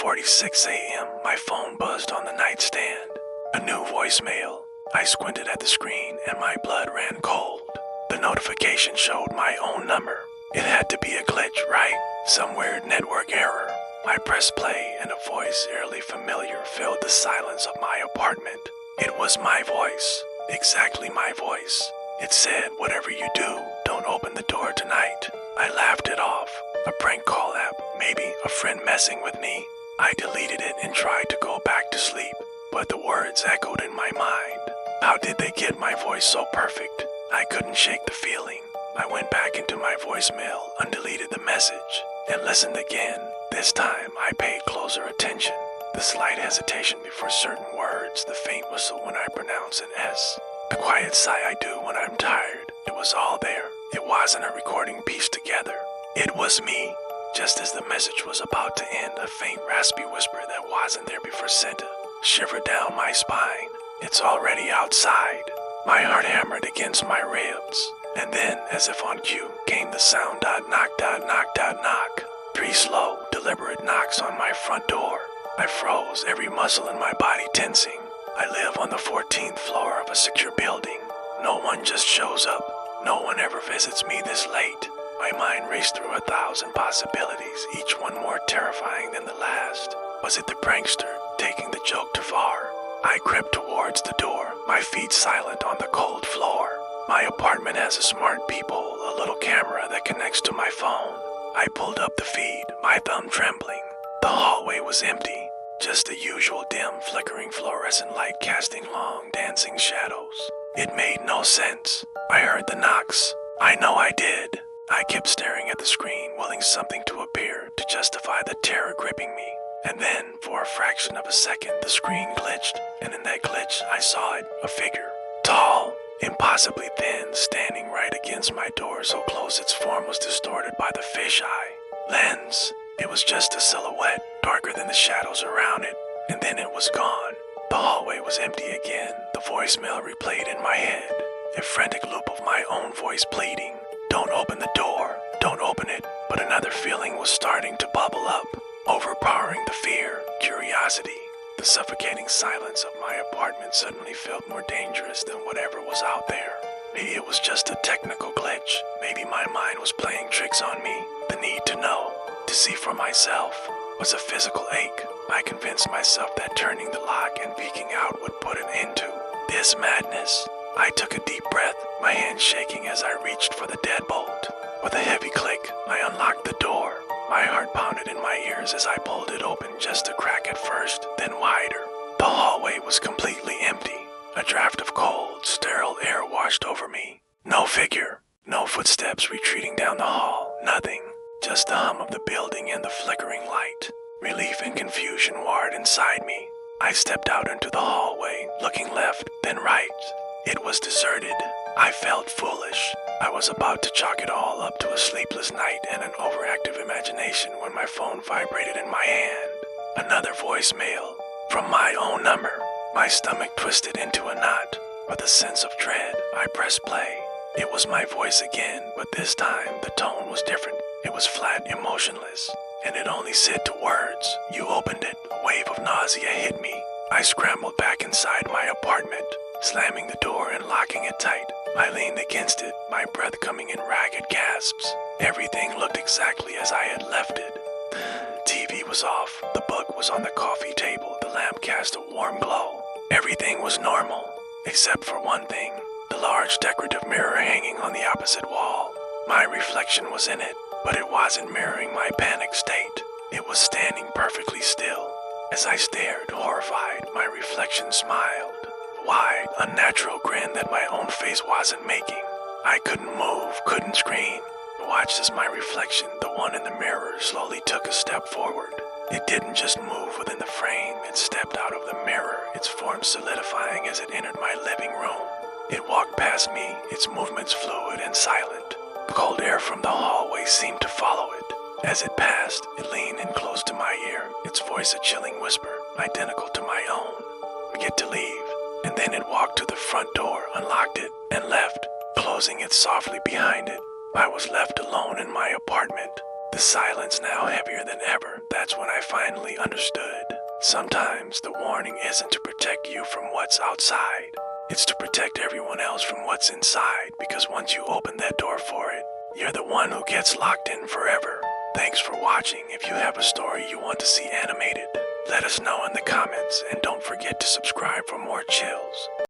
11:46 a.m., my phone buzzed on the nightstand. A new voicemail. I squinted at the screen and my blood ran cold. The notification showed my own number. It had to be a glitch, right? Some weird network error. I pressed play and a voice eerily familiar filled the silence of my apartment. It was my voice. Exactly my voice. It said, "Whatever you do, don't open the door tonight." I laughed it off. A prank call app, maybe a friend messing with me. I deleted it and tried to go back to sleep, but the words echoed in my mind. How did they get my voice so perfect? I couldn't shake the feeling. I went back into my voicemail, undeleted the message, and listened again. This time, I paid closer attention. The slight hesitation before certain words, the faint whistle when I pronounce an S, the quiet sigh I do when I'm tired. It was all there. It wasn't a recording pieced together. It was me. Just as the message was about to end, a faint raspy whisper that wasn't there before sent a shiver down my spine. It's already outside. My heart hammered against my ribs. And then, as if on cue, came the sound knock, knock. 3 slow, deliberate knocks on my front door. I froze, every muscle in my body tensing. I live on the 14th floor of a secure building. No one just shows up. No one ever visits me this late. My mind raced through 1,000 possibilities, each one more terrifying than the last. Was it the prankster taking the joke too far? I crept towards the door, my feet silent on the cold floor. My apartment has a smart peephole, a little camera that connects to my phone. I pulled up the feed, my thumb trembling. The hallway was empty, just the usual dim, flickering fluorescent light casting long, dancing shadows. It made no sense. I heard the knocks. I know I did. I kept staring at the screen, willing something to appear to justify the terror gripping me. And then, for a fraction of a second, the screen glitched, and in that glitch, I saw it, a figure. Tall, impossibly thin, standing right against my door so close its form was distorted by the fisheye lens. It was just a silhouette, darker than the shadows around it, and then it was gone. The hallway was empty again, the voicemail replayed in my head, a frantic loop of my own voice pleading, "Don't open the door, don't open it." But another feeling was starting to bubble up, overpowering the fear, curiosity. The suffocating silence of my apartment suddenly felt more dangerous than whatever was out there. Maybe it was just a technical glitch. Maybe my mind was playing tricks on me. The need to know, to see for myself, was a physical ache. I convinced myself that turning the lock and peeking out would put an end to this madness. I took a deep breath, my hand shaking as I reached for the deadbolt. With a heavy click, I unlocked the door. My heart pounded in my ears as I pulled it open just a crack at first, then wider. The hallway was completely empty. A draft of cold, sterile air washed over me. No figure, no footsteps retreating down the hall, nothing. Just the hum of the building and the flickering light. Relief and confusion warred inside me. I stepped out into the hallway, looking left, then right. It was deserted. I felt foolish. I was about to chalk it all up to a sleepless night and an overactive imagination when my phone vibrated in my hand. Another voicemail from my own number. My stomach twisted into a knot. With a sense of dread, I pressed play. It was my voice again, but this time the tone was different. It was flat, emotionless, and it only said 2 words. "You opened it." A wave of nausea hit me. I scrambled back inside my apartment, slamming the door and locking it tight. I leaned against it, my breath coming in ragged gasps. Everything looked exactly as I had left it. TV was off, the book was on the coffee table, the lamp cast a warm glow. Everything was normal, except for one thing, the large decorative mirror hanging on the opposite wall. My reflection was in it, but it wasn't mirroring my panic state. It was standing perfectly still. As I stared, horrified, my reflection smiled. Wide, unnatural grin that my own face wasn't making. I couldn't move, couldn't scream. Watched as my reflection, the one in the mirror, slowly took a step forward. It didn't just move within the frame, it stepped out of the mirror, its form solidifying as it entered my living room. It walked past me, its movements fluid and silent. Cold air from the hallway seemed to follow it. As it passed, it leaned in close to my ear, its voice a chilling whisper, identical to my own. Get to leave. And then it walked to the front door, unlocked it, and left, closing it softly behind it. I was left alone in my apartment. The silence now heavier than ever. That's when I finally understood. Sometimes the warning isn't to protect you from what's outside. It's to protect everyone else from what's inside, because once you open that door for it, you're the one who gets locked in forever. Thanks for watching. If you have a story you want to see animated, let us know in the comments, and don't forget to subscribe for more chills.